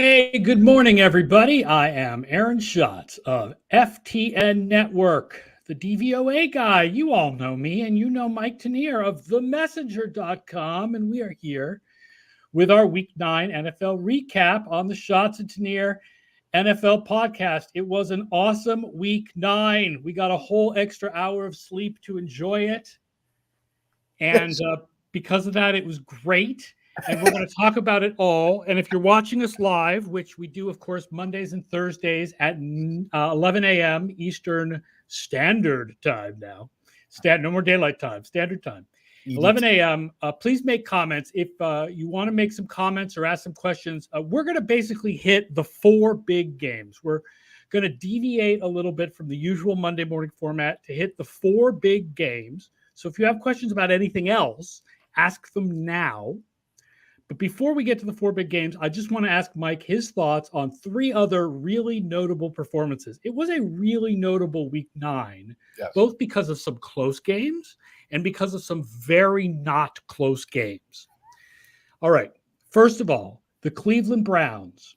Hey, good morning, everybody. I am Aaron Schatz of FTN Network, the DVOA guy. You all know me, and you know Mike Tanier of themessenger.com. And we are here with our Week 9 NFL recap on the Schatz and Tanier NFL podcast. It was an awesome Week 9. We got a whole extra hour of sleep to enjoy it. And because of that, it was great. And we're going to talk about it all. And if you're watching us live, which we do, of course, Mondays and Thursdays at 11 a.m. Eastern Standard Time now. No more daylight time, Standard Time. 11 a.m. Please make comments. If you want to make some comments or ask some questions, we're going to basically hit the 4 big games. We're going to deviate a little bit from the usual Monday morning format to hit the 4 big games. So if you have questions about anything else, ask them now. But before we get to the 4 big games, I just want to ask Mike his thoughts on 3 other really notable performances. It was a really notable Week 9, yes, both because of some close games and because of some very not close games. All right. First of all, the Cleveland Browns,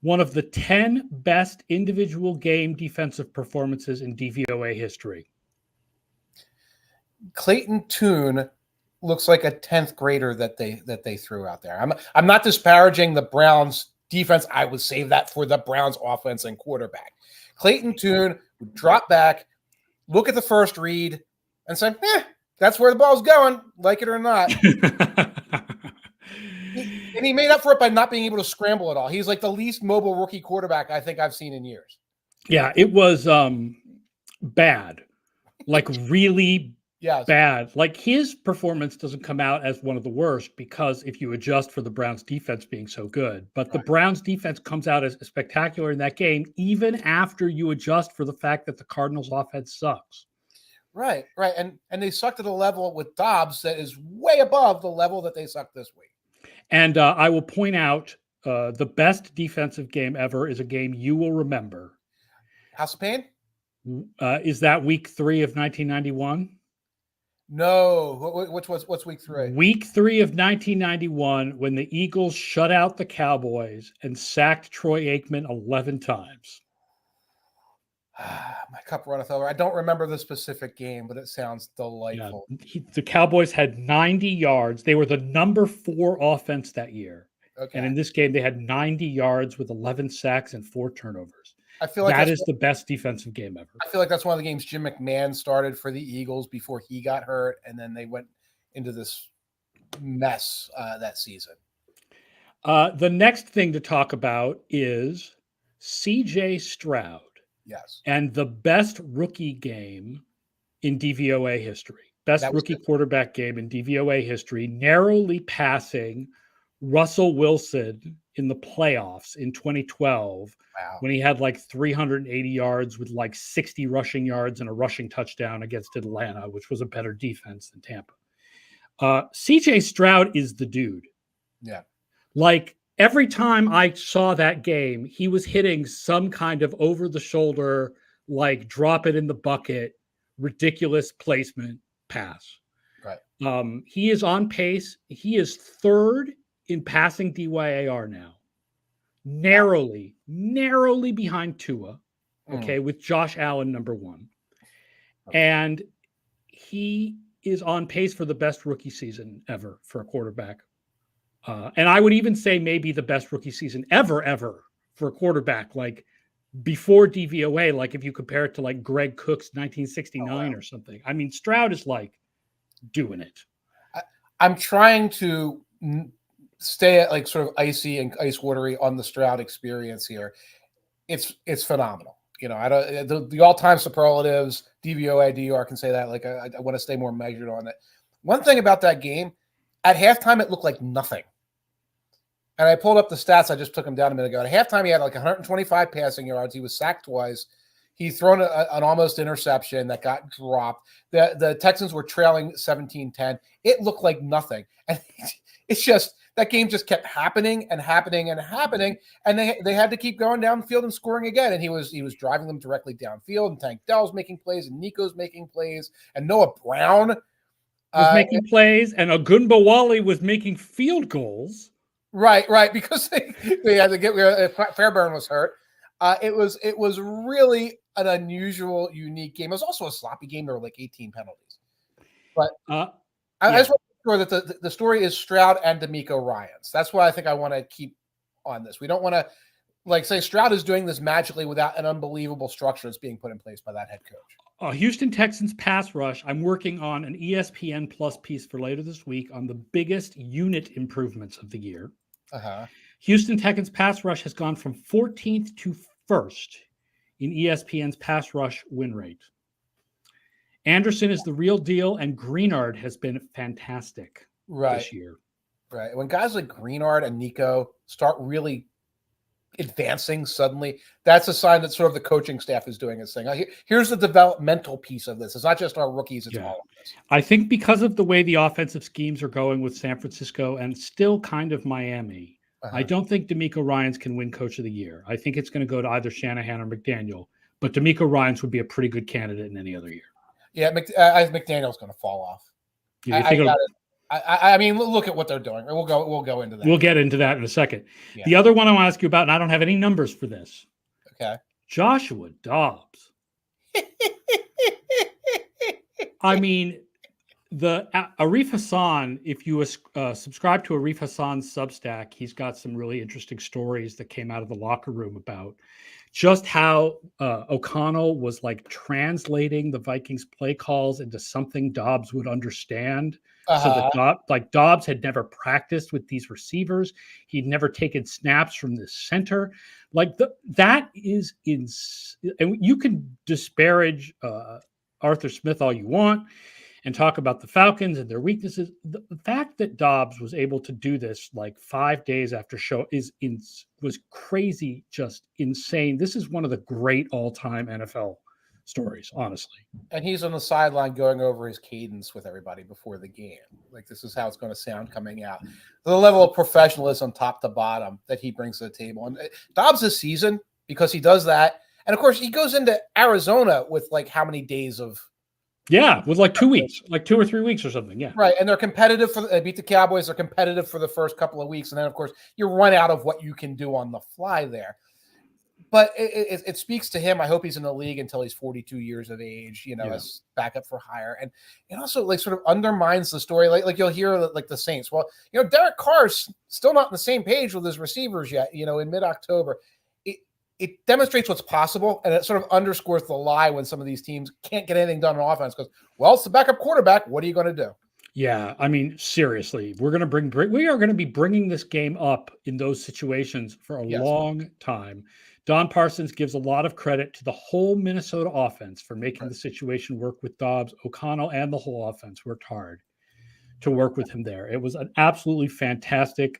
one of the 10 best individual game defensive performances in DVOA history. Clayton Tune looks like a 10th grader that they threw out there. I'm not disparaging the Browns defense. I would save that for the Browns offense and quarterback. Clayton Tune would drop back, look at the first read, and say, that's where the ball's going, like it or not. And he made up for it by not being able to scramble at all. He's like the least mobile rookie quarterback I think I've seen in years. Yeah, it was bad. Like really bad. Like his performance doesn't come out as one of the worst because if you adjust for the Browns defense being so good, but the Browns defense comes out as spectacular in that game, even after you adjust for the fact that the Cardinals offense sucks. Right. And they sucked at a level with Dobbs that is way above the level that they sucked this week. And I will point out the best defensive game ever is a game you will remember. House of Pain? Is that Week 3 of 1991? No. What's Week 3? Week 3 of 1991, when the Eagles shut out the Cowboys and sacked Troy Aikman 11 times. My cup runneth over. I don't remember the specific game, but it sounds delightful. Yeah, the Cowboys had 90 yards. They were the number 4 offense that year. Okay. And in this game, they had 90 yards with 11 sacks and 4 turnovers. I feel like that is the best defensive game ever. I feel like that's one of the games Jim McMahon started for the Eagles before he got hurt, and then they went into this mess that season. The next thing to talk about is C.J. Stroud. Yes. And the best rookie game in DVOA history. Best rookie quarterback game in DVOA history, narrowly passing Russell Wilson in the playoffs in 2012 when he had like 380 yards with like 60 rushing yards and a rushing touchdown against Atlanta, which was a better defense than Tampa. C.J. Stroud is the dude. Yeah. Like, every time I saw that game, he was hitting some kind of over-the-shoulder, like drop it in the bucket, ridiculous placement pass. Right. He is on pace. He is 3rd in passing DYAR now. Narrowly behind Tua, with Josh Allen number 1. Okay. And he is on pace for the best rookie season ever for a quarterback. And I would even say maybe the best rookie season ever for a quarterback, like before DVOA, like if you compare it to like Greg Cook's 1969 or something. I mean, Stroud is like doing it. I'm trying to stay at like sort of icy and ice watery on the Stroud experience here. It's phenomenal. You know, I don't the all-time superlatives, DVOA, DUR can say that. Like I want to stay more measured on it. One thing about that game, at halftime, it looked like nothing. And I pulled up the stats. I just took him down a minute ago. At halftime, he had like 125 passing yards. He was sacked twice. He'd thrown an almost interception that got dropped. The Texans were trailing 17-10. It looked like nothing. And it's just that game just kept happening. And they had to keep going down the field and scoring again. And he was driving them directly downfield. And Tank Dell's making plays, and Nico's making plays, and Noah Brown was making plays, and Ogunbowale was making field goals. Right, because they had to get Fairbairn was hurt. It was really an unusual, unique game. It was also a sloppy game. There were like 18 penalties. But I just want to make sure that the story is Stroud and D'Amico Ryans. That's what I think I want to keep on this. We don't want to say Stroud is doing this magically without an unbelievable structure that's being put in place by that head coach. Houston Texans pass rush. I'm working on an ESPN Plus piece for later this week on the biggest unit improvements of the year. Houston Texans pass rush has gone from 14th to 1st in ESPN's pass rush win rate. Anderson is the real deal, and Greenard has been fantastic this year. Right. When guys like Greenard and Nico start really advancing suddenly, that's a sign that sort of the coaching staff is doing its thing. Here's the developmental piece of this. It's not just our rookies, it's all of this. I think because of the way the offensive schemes are going with San Francisco and still kind of Miami, I don't think D'Amico Ryans can win Coach of the Year. I think it's going to go to either Shanahan or McDaniel, but D'Amico Ryans would be a pretty good candidate in any other year. Yeah, McDaniel's going to fall off. I mean, look at what they're doing. We'll go into that. We'll get into that in a second. Yeah. The other one I want to ask you about, and I don't have any numbers for this. Okay. Joshua Dobbs. I mean, the Arif Hassan, if you subscribe to Arif Hassan's Substack, he's got some really interesting stories that came out of the locker room about just how O'Connell was like translating the Vikings play calls into something Dobbs would understand. So that Dobbs had never practiced with these receivers. He'd never taken snaps from the center. That is and you can disparage Arthur Smith all you want and talk about the Falcons and their weaknesses. The fact that Dobbs was able to do this like 5 days after show was crazy, just insane. This is one of the great all-time NFL stories, honestly. And he's on the sideline going over his cadence with everybody before the game. Like, this is how it's going to sound coming out. The level of professionalism top to bottom that he brings to the table. And Dobbs this season, because he does that. And of course, he goes into Arizona with like how many days of with like 2 weeks, like 2 or 3 weeks or something. Yeah. Right. And they're competitive they beat the Cowboys. They're competitive for the first couple of weeks. And then, of course, you run out of what you can do on the fly there. But it speaks to him. I hope he's in the league until he's 42 years of age, as backup for hire. And it also like sort of undermines the story. Like you'll hear like the Saints. Well, Derek Carr's still not on the same page with his receivers yet, in mid-October. It demonstrates what's possible, and it sort of underscores the lie when some of these teams can't get anything done on offense because, well, it's the backup quarterback. What are you going to do? Yeah, I mean, seriously, we are going to be bringing this game up in those situations for a long time. Don Parsons gives a lot of credit to the whole Minnesota offense for making the situation work with Dobbs. O'Connell and the whole offense worked hard to work with him there. It was an absolutely fantastic.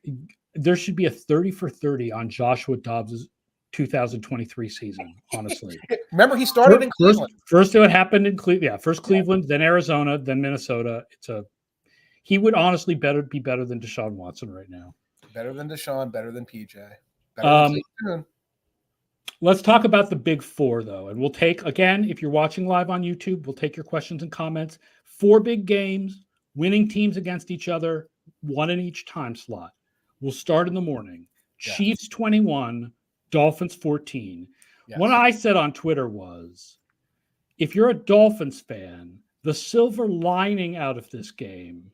There should be a 30 for 30 on Joshua Dobbs' 2023 season, honestly. Remember, he started in Cleveland. First it happened in Cleveland. Yeah, first Cleveland, then Arizona, then Minnesota. He would honestly be better than Deshaun Watson right now. Better than Deshaun, better than PJ. Let's talk about the big four, though. And we'll take, again, if you're watching live on YouTube, we'll take your questions and comments. 4 big games, winning teams against each other, 1 in each time slot. We'll start in the morning. Yes. Chiefs 21, Dolphins 14. Yes. What I said on Twitter was, if you're a Dolphins fan, the silver lining out of this game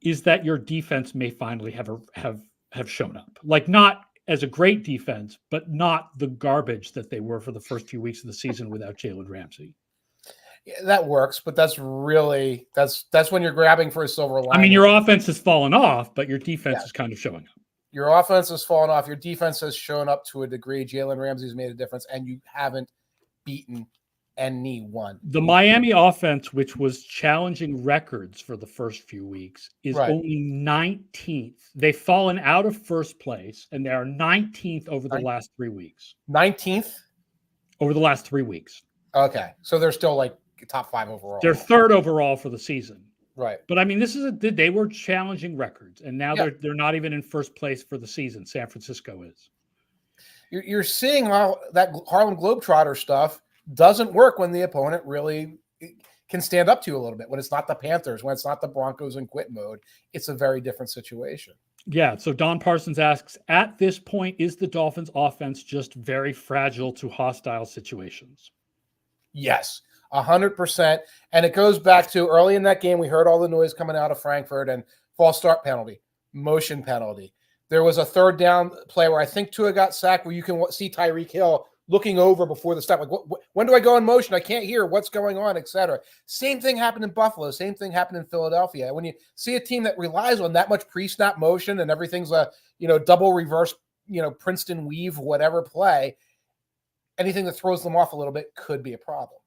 is that your defense may finally have shown up. Like, not as a great defense, but not the garbage that they were for the first few weeks of the season without Jalen Ramsey. Yeah, that works, but that's when you're grabbing for a silver lining. I mean, your offense has fallen off, but your defense is kind of showing up. Your offense has fallen off. Your defense has shown up to a degree. Jalen Ramsey's made a difference, and you haven't beaten anyone. The Miami offense, which was challenging records for the first few weeks, is only 19th. They've fallen out of first place, and they are 19th over the last 3 weeks. 19th? Over the last 3 weeks. Okay. So they're still like top 5 overall. They're 3rd overall for the season. Right. But I mean, they were challenging records, and now they're not even in first place for the season. San Francisco is. You're seeing how that Harlem Globetrotter stuff doesn't work when the opponent really can stand up to you a little bit. When it's not the Panthers, when it's not the Broncos in quit mode, it's a very different situation. Yeah. So Don Parsons asks, at this point, is the Dolphins offense just very fragile to hostile situations? Yes, 100%. And it goes back to early in that game, we heard all the noise coming out of Frankfurt and false start penalty, motion penalty. There was a third down play where I think Tua got sacked, where you can see Tyreek Hill looking over before the snap. Like, when do I go in motion? I can't hear what's going on, etc. Same thing happened in Buffalo. Same thing happened in Philadelphia. When you see a team that relies on that much pre-snap motion and everything's a double reverse, Princeton weave, whatever play, anything that throws them off a little bit could be a problem.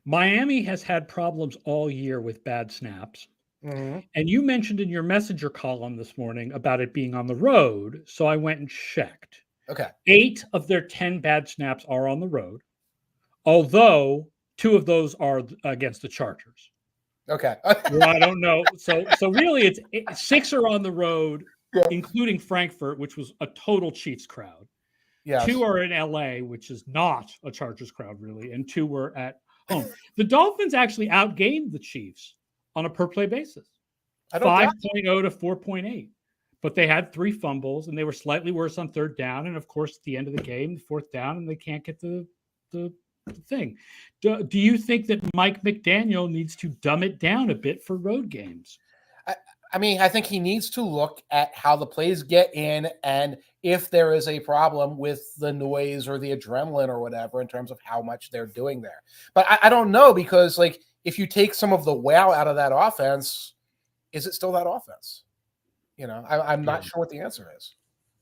Miami has had problems all year with bad snaps. Mm-hmm. And you mentioned in your messenger column this morning about it being on the road. So I went and checked. Okay. 8 of their 10 bad snaps are on the road, although 2 of those are against the Chargers. Okay. Well, I don't know. So really it's 6 are on the road, yeah, including Frankfurt, which was a total Chiefs crowd. Yes. 2 are in LA, which is not a Chargers crowd really, and 2 were at home. The Dolphins actually outgained the Chiefs on a per play basis, 5.0 to 4.8. But they had 3 fumbles, and they were slightly worse on third down. And of course, at the end of the game, the fourth down, and they can't get the thing. Do you think that Mike McDaniel needs to dumb it down a bit for road games? I mean, I think he needs to look at how the plays get in and if there is a problem with the noise or the adrenaline or whatever in terms of how much they're doing there. But I don't know, because like if you take some of the wow out of that offense, is it still that offense? I'm not sure what the answer is.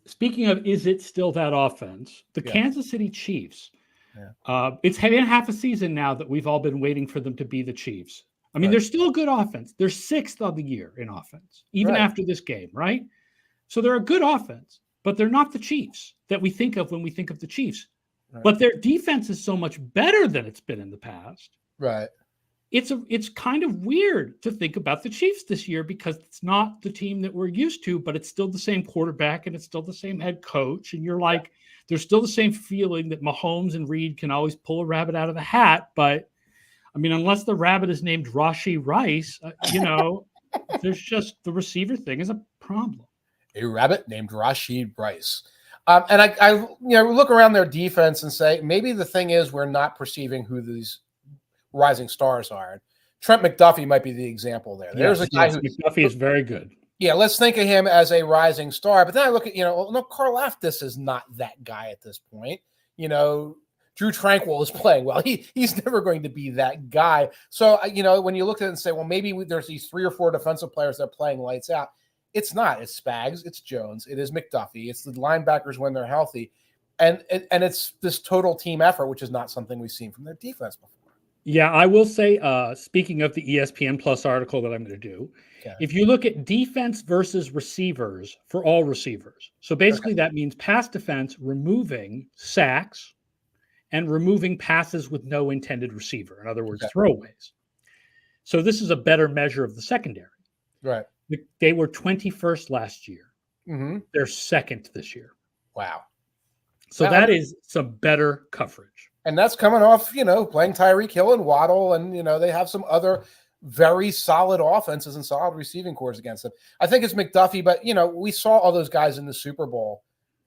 Speaking of, is it still that offense? The Kansas City Chiefs. Yeah. It's been half a season now that we've all been waiting for them to be the Chiefs. I mean, they're still a good offense. They're 6th of the year in offense, even after this game, right? So they're a good offense, but they're not the Chiefs that we think of when we think of the Chiefs. Right. But their defense is so much better than it's been in the past. Right. It's kind of weird to think about the Chiefs this year because it's not the team that we're used to, but it's still the same quarterback and it's still the same head coach. And you're like, there's still the same feeling that Mahomes and Reed can always pull a rabbit out of the hat. But I mean, unless the rabbit is named Rashee Rice, there's just the receiver thing is a problem. A rabbit named Rashee Rice. And I look around their defense and say, maybe the thing is we're not perceiving who these rising stars are. Trent McDuffie might be the example there. There's a guy who McDuffie is very good. Yeah, let's think of him as a rising star. But then I look at, Carl Aftis is not that guy at this point. Drew Tranquil is playing well. He's never going to be that guy. So, when you look at it and say, well, maybe there's these 3 or 4 defensive players that are playing lights out. It's not. It's Spags. It's Jones. It is McDuffie. It's the linebackers when they're healthy. And it's this total team effort, which is not something we've seen from their defense before. Yeah, I will say, speaking of the ESPN Plus article that I'm going to do, if you look at defense versus receivers for all receivers, so basically that means pass defense removing sacks and removing passes with no intended receiver, in other words, throwaways. So this is a better measure of the secondary. Right. They were 21st last year. Mm-hmm. They're 2nd this year. Wow. So that is some better coverage. And that's coming off, playing Tyreek Hill and Waddle, and, they have some other very solid offenses and solid receiving cores against them. I think it's McDuffie, but, we saw all those guys in the Super Bowl.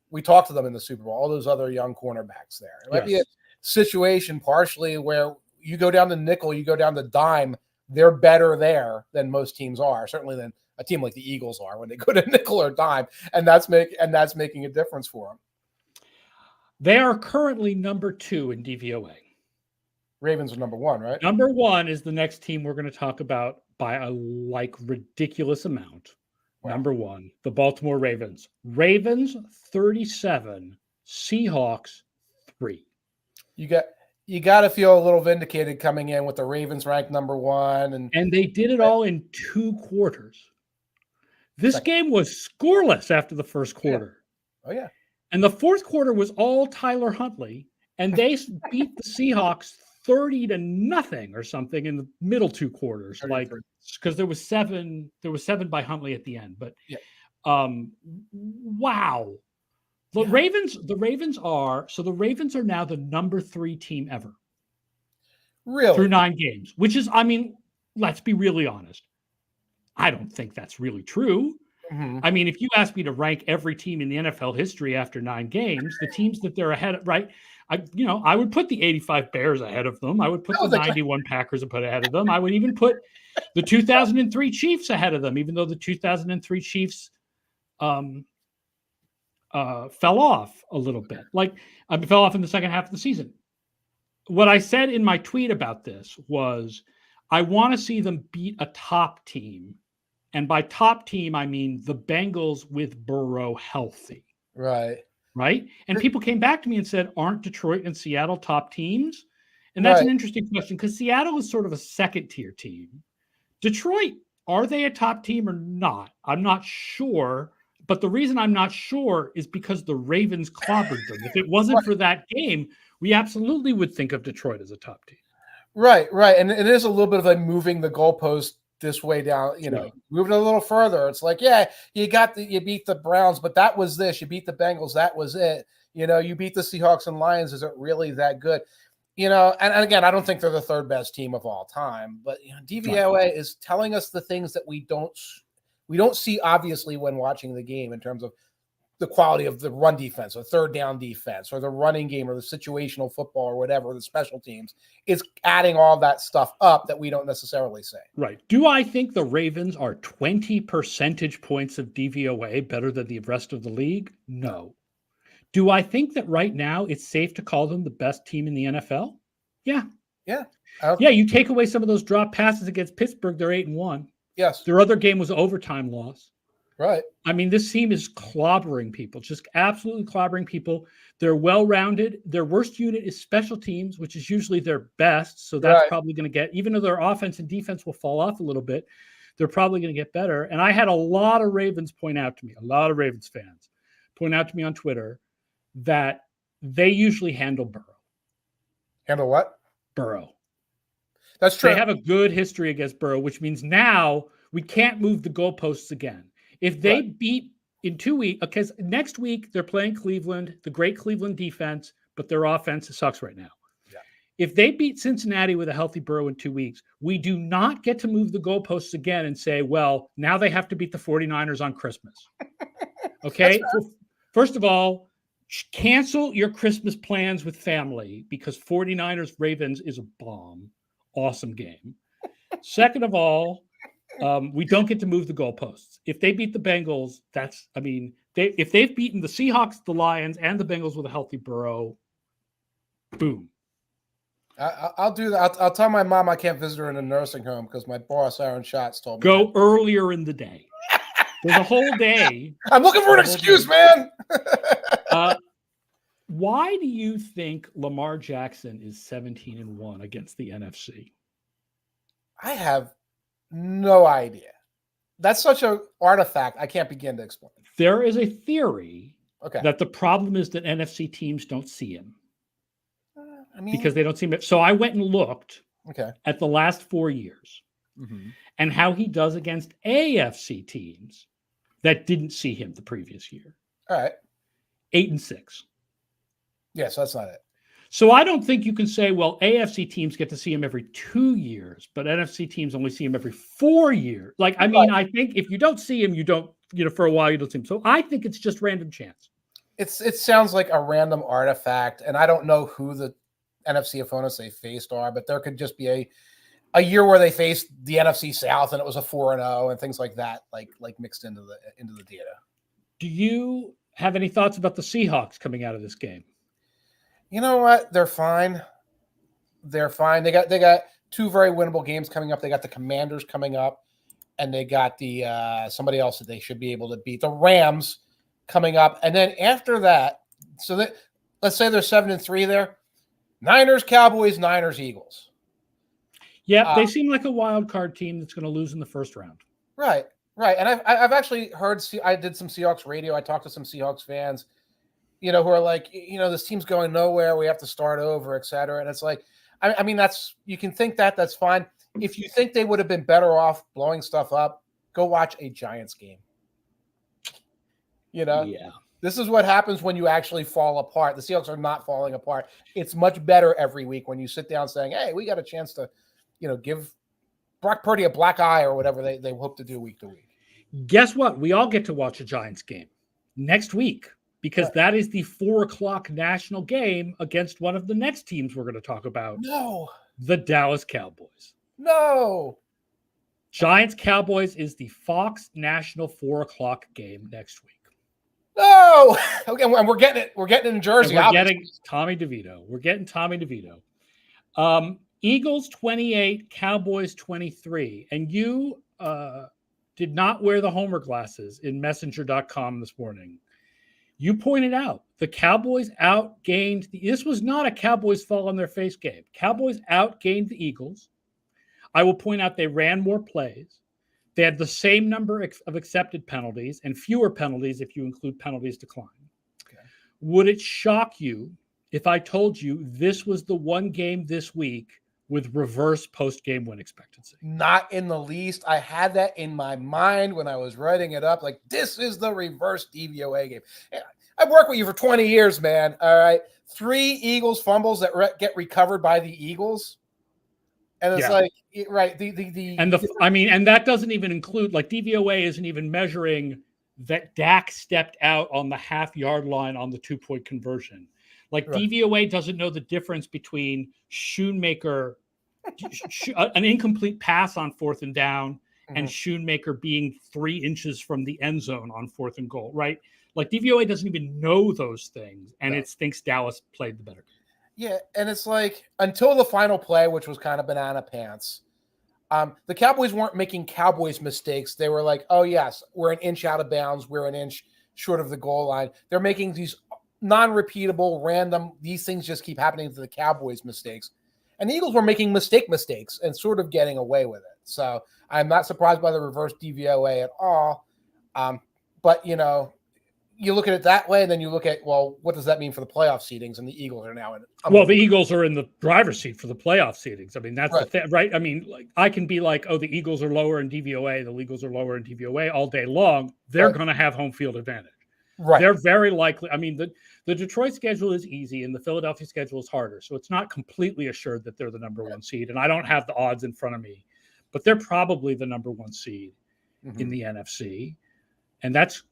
We talked to them in the Super Bowl, all those other young cornerbacks there. It might be a situation partially where you go down the nickel, you go down the dime, they're better there than most teams are, certainly than a team like the Eagles are when they go to nickel or dime, and that's making a difference for them. They are currently number 2 in DVOA. Ravens are number 1, right? Number 1 is the next team we're going to talk about by a ridiculous amount. Wow. Number 1, the Baltimore Ravens. Ravens 37, Seahawks 3. You got to feel a little vindicated coming in with the Ravens ranked number 1, and they did it all in 2 quarters. This game was scoreless after the first quarter. Oh yeah. And the fourth quarter was all Tyler Huntley, and they beat the Seahawks 30-0 or something in the middle 2 quarters, because there was 7 by Huntley at the end. But wow. The Ravens are now the number 3 team ever. Really? Through 9 games, which is, I mean, let's be really honest. I don't think that's really true. Mm-hmm. I mean, if you ask me to rank every team in the NFL history after 9 games, the teams that they're ahead of, right? I would put the 85 Bears ahead of them. I would put the 91 Packers ahead of them. I would even put the 2003 Chiefs ahead of them, even though the 2003 Chiefs fell off a little bit. Fell off in the second half of the season. What I said in my tweet about this was, I want to see them beat a top team. And by top team, I mean the Bengals with Burrow healthy. Right. And people came back to me and said, aren't Detroit and Seattle top teams? And that's an interesting question, because Seattle is sort of a second-tier team. Detroit, are they a top team or not? I'm not sure. But the reason I'm not sure is because the Ravens clobbered them. If it wasn't for that game, we absolutely would think of Detroit as a top team. Right. And it is a little bit of like moving the goalpost this way down, moving a little further. It's like, yeah, you beat the Browns, but that was this. You beat the Bengals, that was it. You beat the Seahawks and Lions. Is it really that good? And again, I don't think they're the third best team of all time, but DVOA is telling us the things that we don't see obviously when watching the game, in terms of the quality of the run defense or third down defense or the running game or the situational football or whatever, the special teams. It's adding all that stuff up that we don't necessarily say. Right. Do I think the Ravens are 20 percentage points of DVOA better than the rest of the league? No. Do I think that right now it's safe to call them the best team in the NFL? Yeah. Yeah. You take away some of those drop passes against Pittsburgh, they're 8-1. Yes. Their other game was an overtime loss. Right. I mean, this team is clobbering people, just absolutely clobbering people. They're well-rounded. Their worst unit is special teams, which is usually their best. So that's probably going to get, even though their offense and defense will fall off a little bit, they're probably going to get better. And I had a lot of Ravens a lot of Ravens fans point out to me on Twitter that they usually handle Burrow. Handle what? Burrow. That's true. They have a good history against Burrow, which means now we can't move the goalposts again. If they beat in 2 weeks, because next week they're playing Cleveland, the great Cleveland defense, but their offense sucks right now. Yeah. If they beat Cincinnati with a healthy Burrow in 2 weeks, we do not get to move the goalposts again and say, well, now they have to beat the 49ers on Christmas. Okay? First of all, cancel your Christmas plans with family, because 49ers Ravens is a bomb. Awesome game. Second of all, we don't get to move the goalposts. If they beat the Bengals, if they've beaten the Seahawks, the Lions, and the Bengals with a healthy Burrow, boom. I'll do that. I'll tell my mom I can't visit her in a nursing home because my boss, Aaron Schatz, told me. Go earlier in the day. There's a whole day. I'm looking for an excuse, man. Why do you think Lamar Jackson is 17-1 against the NFC? I have no idea. That's such an artifact. I can't begin to explain. There is a theory that the problem is that NFC teams don't see him. Because they don't see him. So I went and looked at the last 4 years and how he does against AFC teams that didn't see him the previous year. All right. 8-6. Yes, that's not it. So I don't think you can say, well, AFC teams get to see him every 2 years, but NFC teams only see him every 4 years. I think if you don't see him, you don't, for a while you don't see him. So I think it's just random chance. It sounds like a random artifact, and I don't know who the NFC opponents they faced are, but there could just be a year where they faced the NFC South and it was a 4-0 and things like that, like mixed into the data. Do you have any thoughts about the Seahawks coming out of this game? You know what? They're fine. They're fine. They got two very winnable games coming up. They got the Commanders coming up, and they got the somebody else that they should be able to beat. The Rams coming up, and then after that, let's say they're 7-3 there. Niners, Cowboys, Niners, Eagles. Yeah, they seem like a wild card team that's going to lose in the first round. Right. And I've actually heard. I did some Seahawks radio. I talked to some Seahawks fans, who are like, this team's going nowhere. We have to start over, et cetera. And it's like, I mean, you can think that's fine. If you think they would have been better off blowing stuff up, go watch a Giants game. Yeah. This is what happens when you actually fall apart. The Seahawks are not falling apart. It's much better every week when you sit down saying, hey, we got a chance to, give Brock Purdy a black eye or whatever they hope to do week to week. Guess what? We all get to watch a Giants game next week because that is the 4:00 national game against one of the next teams we're going to talk about. No. The Dallas Cowboys. No. Giants Cowboys is the Fox National 4:00 game next week. No. Okay, and we're getting it. We're getting it in Jersey. And we're getting Tommy DeVito. We're getting Tommy DeVito. Eagles 28, Cowboys 23. And you did not wear the Homer glasses in messenger.com this morning. You pointed out the Cowboys outgained. This was not a Cowboys fall on their face game. Cowboys outgained the Eagles. I will point out they ran more plays. They had the same number of accepted penalties and fewer penalties if you include penalties declined. Okay. Would it shock you if I told you this was the one game this week with reverse post-game win expectancy? Not in the least. I had that in my mind when I was writing it up. Like, this is the reverse DVOA game. I've worked with you for 20 years, man. All right. 3 Eagles fumbles that get recovered by the Eagles. And it's right. And that doesn't even include, like, DVOA isn't even measuring that Dak stepped out on the half-yard line on the 2-point conversion. Like, right. DVOA doesn't know the difference between Schoonmaker, an incomplete pass on 4th and down, and Schoonmaker being 3 inches from the end zone on 4th and goal, right? Like, DVOA doesn't even know those things, and it thinks Dallas played the better game. Yeah, and it's like, until the final play, which was kind of banana pants, the Cowboys weren't making Cowboys mistakes. They were like, oh, yes, we're an inch out of bounds. We're an inch short of the goal line. They're making these non-repeatable, random, these things just keep happening to the Cowboys mistakes. And the Eagles were making mistakes and sort of getting away with it. So I'm not surprised by the reverse DVOA at all. But, you know, you look at it that way, and then you look at, well, what does that mean for the playoff seedings? And the Eagles are now in. Well, the Eagles are in the driver's seat for the playoff seedings. I mean, that's the thing, right? I mean, like, I can be like, oh, the Eagles are lower in DVOA, the Eagles are lower in DVOA all day long. They're going to have home field advantage. Right. They're very likely. I mean, the Detroit schedule is easy and the Philadelphia schedule is harder. So it's not completely assured that they're the number 1 seed. And I don't have the odds in front of me, but they're probably the number 1 seed in the NFC. And that's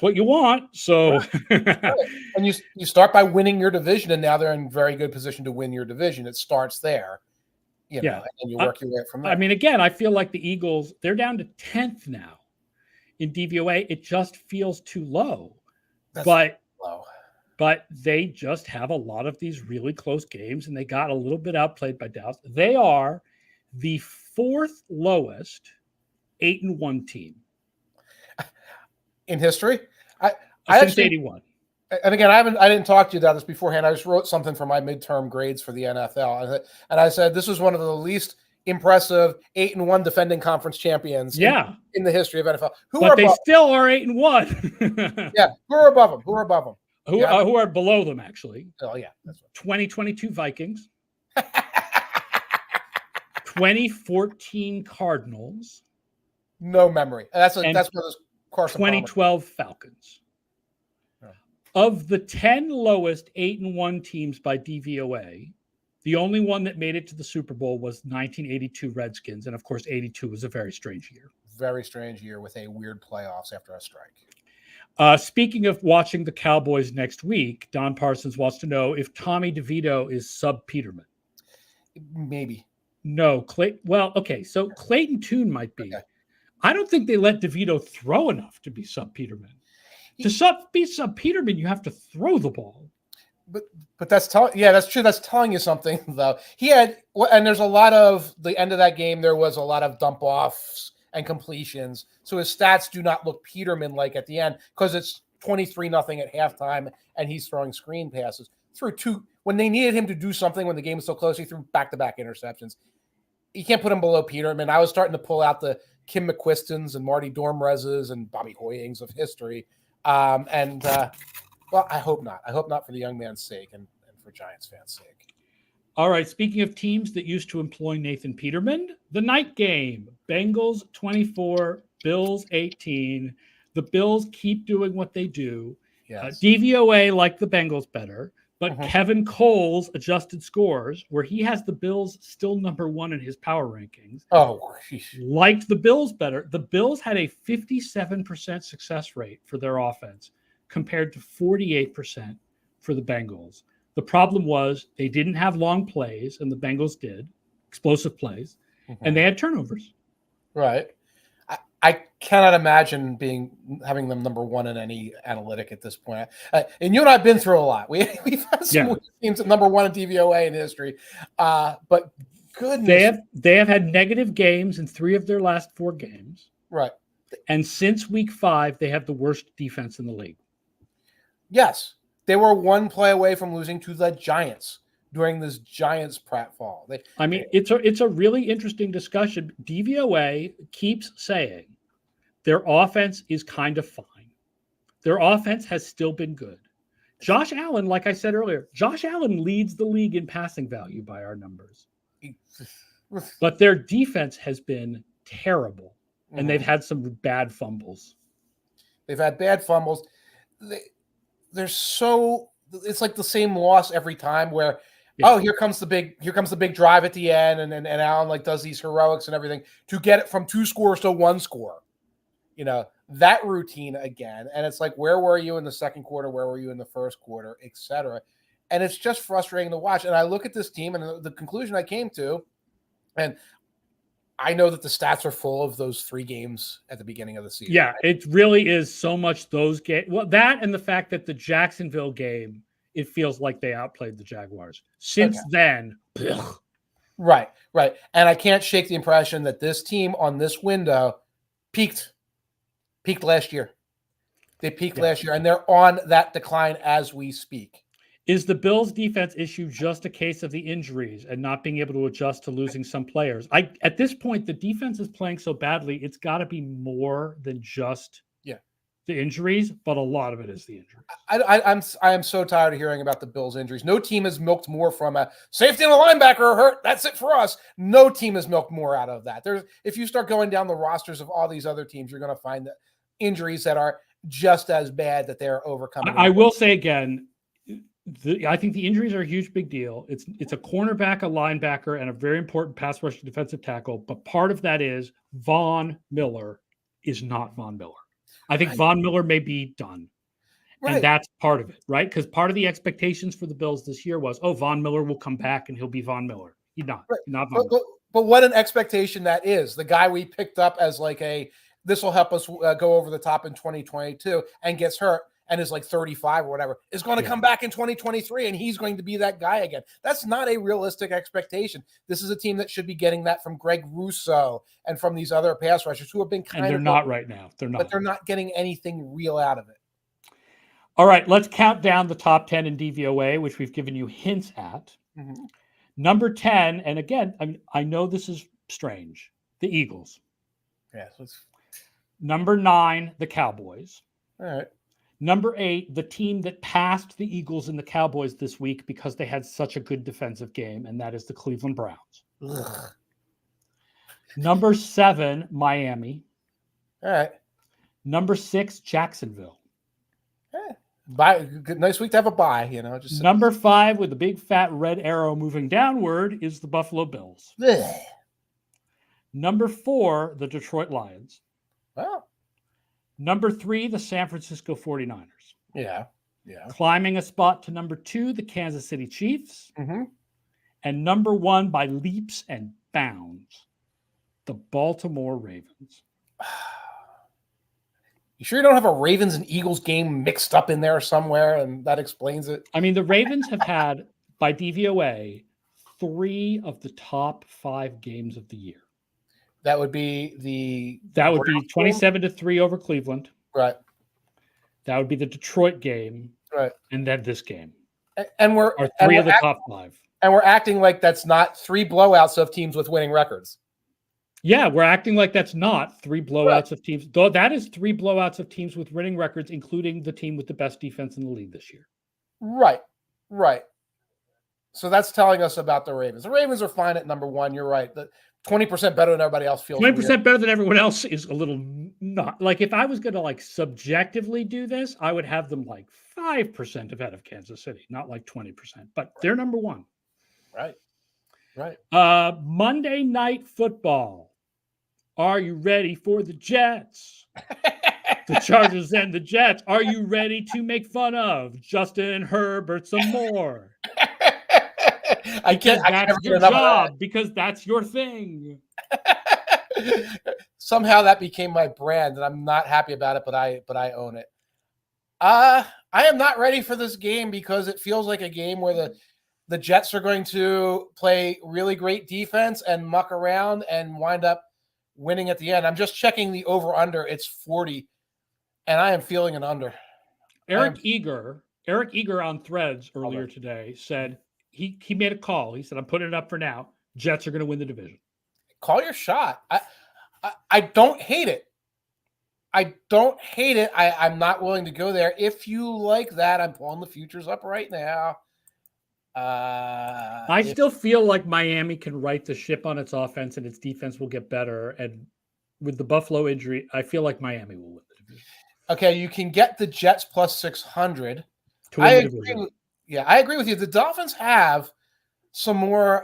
what you want. So, and you start by winning your division, and now they're in very good position to win your division. It starts there, and you work your way from there. I mean, again, I feel like the Eagles, they're down to 10th now in DVOA. It just feels too low. But they just have a lot of these really close games, and they got a little bit outplayed by Dallas. They are the 4th lowest 8-1 team in history. I since actually, 81. And again, I didn't talk to you about this beforehand. I just wrote something for my midterm grades for the NFL, and I said this was one of the least impressive 8-1 defending conference champions in the history of NFL. But they still are 8-1. Yeah, who are above them? Who are below them, actually? Oh yeah, that's right. 2022 Vikings, 2014 Cardinals. No memory. That's one of those. 2012 Falcons. Yeah. Of the 10 lowest 8-1 teams by DVOA, the only one that made it to the Super Bowl was 1982 Redskins. And of course, 82 was a very strange year. Very strange year with a weird playoffs after a strike. Speaking of watching the Cowboys next week, Don Parsons wants to know if Tommy DeVito is sub Peterman. Maybe. No. So Clayton Tune might be. Okay. I don't think they let DeVito throw enough to be sub Peterman. To be sub Peterman, you have to throw the ball. But that's that's true. That's telling you something, though. He had, and there's a lot of the end of that game. There was a lot of dump offs and completions. So his stats do not look Peterman like at the end because it's 23-0 at halftime, and he's throwing screen passes. Threw 2 when they needed him to do something when the game was so close. He threw back-to-back interceptions. You can't put him below Peterman. I was starting to pull out the Kim McQuistons and Marty Dormrezes and Bobby Hoyings of history. Well, I hope not. I hope not for the young man's sake and for Giants fans' sake. All right. Speaking of teams that used to employ Nathan Peterman, the night game, Bengals 24, Bills 18. The Bills keep doing what they do. Yes. DVOA like the Bengals better, But Kevin Cole's adjusted scores, where he has the Bills still number one in his power rankings, liked the Bills better. The Bills had a 57% success rate for their offense compared to 48% for the Bengals. The problem was they didn't have long plays, and the Bengals did, explosive plays, and they had turnovers. Right. I cannot imagine having them number one in any analytic at this point. And you and I have been through a lot. We've had some teams at number one in DVOA in history. But goodness. They have had negative games in 3 of their last 4 games. Right. And since week 5, they have the worst defense in the league. Yes. They were 1 play away from losing to the Giants during this Giants pratfall. It's a really interesting discussion. DVOA keeps saying their offense is kind of fine. Their offense has still been good. Josh Allen, like I said earlier, Josh Allen leads the league in passing value by our numbers. But their defense has been terrible, and they've had some bad fumbles. They've had bad fumbles. It's like the same loss every time where, here comes the big drive at the end, and Allen does these heroics and everything to get it from 2 scores to 1 score. That routine again. And it's like, where were you in the second quarter? Where were you in the first quarter, et cetera? And it's just frustrating to watch. And I look at this team, and the conclusion I came to, and I know that the stats are full of those 3 games at the beginning of the season. Yeah, it really is so much those games. Well, that and the fact that the Jacksonville game, it feels like they outplayed the Jaguars. Since then, ugh. Right. And I can't shake the impression that this team on this window peaked last year. They peaked last year, and they're on that decline as we speak. Is the Bills' defense issue just a case of the injuries and not being able to adjust to losing some players? At this point, the defense is playing so badly, it's got to be more than just the injuries, but a lot of it is the injuries. I am so tired of hearing about the Bills' injuries. No team has milked more from a safety and a linebacker hurt. That's it for us. No team has milked more out of that. If you start going down the rosters of all these other teams, you're going to find that injuries that are just as bad that they're overcoming. I will say again, I think the injuries are a huge big deal. It's a cornerback, a linebacker, and a very important pass rush defensive tackle. But part of that is Von Miller is not Von Miller. I think Von Miller may be done. And that's part of it, right? Because part of the expectations for the Bills this year was, Von Miller will come back and he'll be Von Miller. He's not. Right. Not Von Miller. But what an expectation that is. The guy we picked up as this will help us go over the top in 2022 and gets hurt and is 35 or whatever, is going to come back in 2023 and he's going to be that guy again. That's not a realistic expectation. This is a team that should be getting that from Greg Rousseau and from these other pass rushers who have been they're not right now. They're not. But they're not getting anything real out of it. All right, let's count down the top 10 in DVOA, which we've given you hints at. Mm-hmm. Number 10, and again, I know this is strange, the Eagles. Yeah. Number 9, the Cowboys. All right. Number 8, the team that passed the Eagles and the Cowboys this week because they had such a good defensive game, and that is the Cleveland Browns. Ugh. Number 7, Miami. All right. Number 6, Jacksonville. Nice week to have a bye, Number 5, with the big fat red arrow moving downward, is the Buffalo Bills. Ugh. Number 4, the Detroit Lions. Well. Number 3, the San Francisco 49ers. Yeah. Climbing a spot to number 2, the Kansas City Chiefs. Mm-hmm. And number 1, by leaps and bounds, the Baltimore Ravens. You sure you don't have a Ravens and Eagles game mixed up in there somewhere, and that explains it? The Ravens have had, by DVOA, 3 of the top 5 games of the year. That would be 27-3 over Cleveland. Right. That would be the Detroit game. Right. And then this game. And we're 3 of the top 5. And we're acting like that's not 3 blowouts of teams with winning records. Yeah, we're acting like that's not 3 blowouts of teams. Though that is 3 blowouts of teams with winning records, including the team with the best defense in the league this year. Right. So that's telling us about the Ravens. The Ravens are fine at number 1. You're right. 20% better than everybody else feels 20% weird. better than everyone else is a little not like if I was going to like subjectively do this, I would have them like 5% ahead of Kansas City, not like 20%, but they're number one. Right. Monday Night Football. Are you ready for the Jets? The Chargers and the Jets. Are you ready to make fun of Justin Herbert some more? I can't That's get your enough job. Because that's your thing. Somehow that became my brand, and I'm not happy about it, but I own it. I am not ready for this game because it feels like a game where the Jets are going to play really great defense and muck around and wind up winning at the end. I'm just checking the over-under. It's 40, and I am feeling an under. Eric Eager on Threads earlier today said he made a call. He said, I'm putting it up for now. Jets are going to win the division. Call your shot. I don't hate it. I'm not willing to go there. If you like that, I'm pulling the futures up right now. I still feel like Miami can right the ship on its offense and its defense will get better. And with the Buffalo injury, I feel like Miami will win the division. Okay, you can get the Jets plus 600. To win the division. I agree with you. The Dolphins have some more.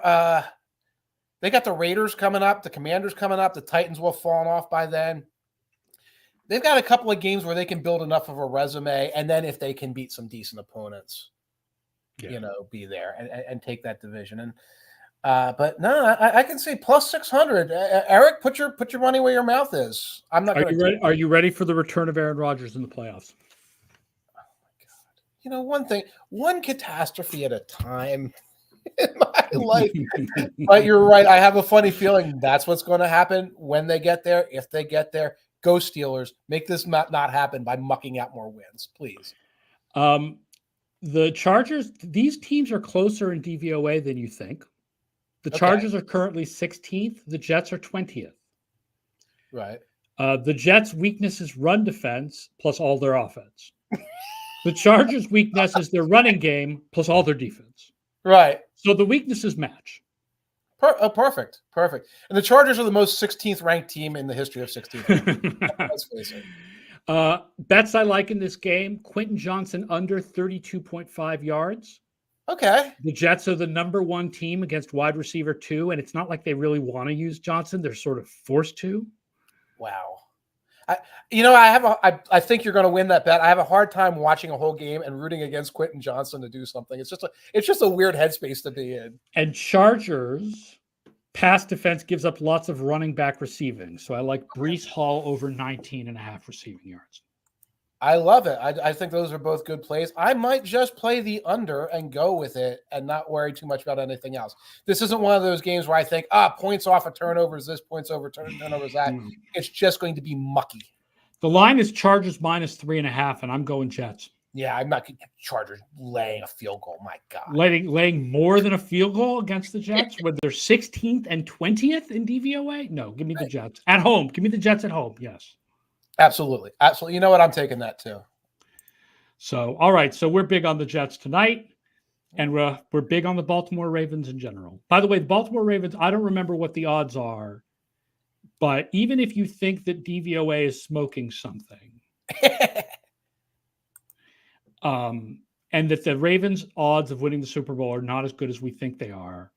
They got the Raiders coming up, the Commanders coming up, the Titans will have fallen off by then. They've got a couple of games where they can build enough of a resume, and then if they can beat some decent opponents, be there and take that division. And but no, I can say plus 600. Eric, put your money where your mouth is. I'm not. Are you ready for the return of Aaron Rodgers in the playoffs? Oh my God! One catastrophe at a time in my life. But you're right. I have a funny feeling that's what's going to happen when they get there. If they get there, go Steelers. Make this not happen by mucking out more wins, please. The Chargers, these teams are closer in DVOA than you think. The Chargers are currently 16th. The Jets are 20th. Right. The Jets' weakness is run defense plus all their offense. The Chargers' weakness is their running game plus all their defense. Right. So the weaknesses match. Perfect. And the Chargers are the most 16th ranked team in the history of 16th. Let's face it. Bets I like in this game, Quentin Johnson under 32.5 yards. Okay. The Jets are the number one team against wide receiver 2, and it's not like they really want to use Johnson. They're sort of forced to. Wow. I think you're going to win that bet. I have a hard time watching a whole game and rooting against Quentin Johnson to do something. It's just a weird headspace to be in. And Chargers pass defense gives up lots of running back receiving. So I like Breece Hall over 19.5 receiving yards. I love it. I think those are both good plays. I might just play the under and go with it and not worry too much about anything else. This isn't one of those games where I think, points off of turnovers, this, points over turnovers, that. It's just going to be mucky. The line is Chargers minus 3.5, and I'm going Jets. Yeah, I'm not going to Chargers laying a field goal. My God. Laying more than a field goal against the Jets when they're 16th and 20th in DVOA? No, give me the Jets. At home. Give me the Jets at home. Yes. Absolutely. You know what? I'm taking that too. So, all right. So we're big on the Jets tonight, and we're big on the Baltimore Ravens in general. By the way, the Baltimore Ravens, I don't remember what the odds are, but even if you think that DVOA is smoking something, and that the Ravens' odds of winning the Super Bowl are not as good as we think they are,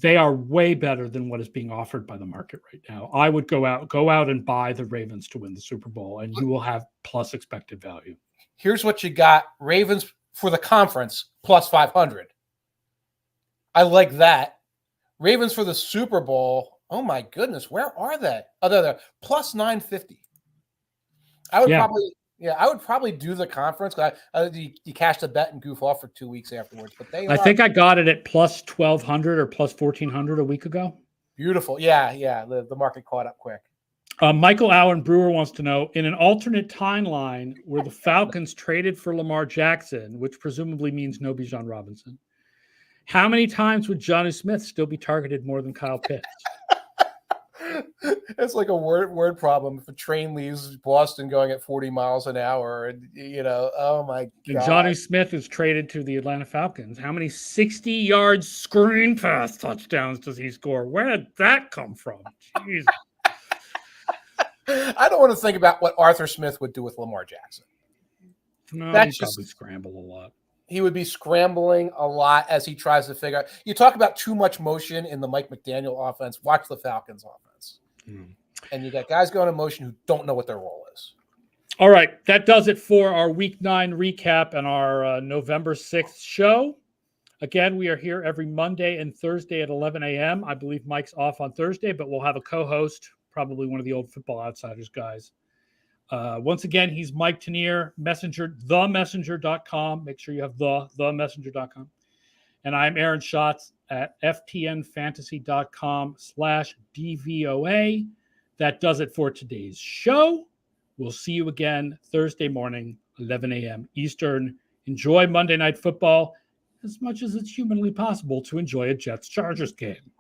they are way better than what is being offered by the market right now. I would go out and buy the Ravens to win the Super Bowl, and you will have plus expected value. Here's what you got. Ravens for the conference, plus 500. I like that. Ravens for the Super Bowl. Oh, my goodness. Where are they? Oh, they're there. Plus 950. I would probably do the conference. You cash the bet and goof off for 2 weeks afterwards. But I think I got it at plus 1,200 or plus 1,400 a week ago. Beautiful. Yeah. The market caught up quick. Michael Allen Brewer wants to know, in an alternate timeline where the Falcons traded for Lamar Jackson, which presumably means no Bijan Robinson, how many times would Jonnu Smith still be targeted more than Kyle Pitts? It's like a word problem. If a train leaves Boston going at 40 miles an hour, and oh my And God. Johnny Smith is traded to the Atlanta Falcons. How many 60-yard screen pass touchdowns does he score? Where did that come from? Jeez. I don't want to think about what Arthur Smith would do with Lamar Jackson. No, That's he'd probably scramble a lot. He would be scrambling a lot as he tries to figure out. You talk about too much motion in the Mike McDaniel offense. Watch the Falcons offense. And you got guys going in motion who don't know what their role is. All right. That does it for our Week 9 recap and our November 6th show. Again, we are here every Monday and Thursday at 11 a.m. I believe Mike's off on Thursday, but we'll have a co-host, probably one of the old Football Outsiders guys. Once again, he's Mike Tanier, Messenger, themessenger.com. Make sure you have themessenger.com. And I'm Aaron Schatz at ftnfantasy.com/DVOA. That does it for today's show. We'll see you again Thursday morning, 11 a.m. Eastern. Enjoy Monday Night Football as much as it's humanly possible to enjoy a Jets-Chargers game.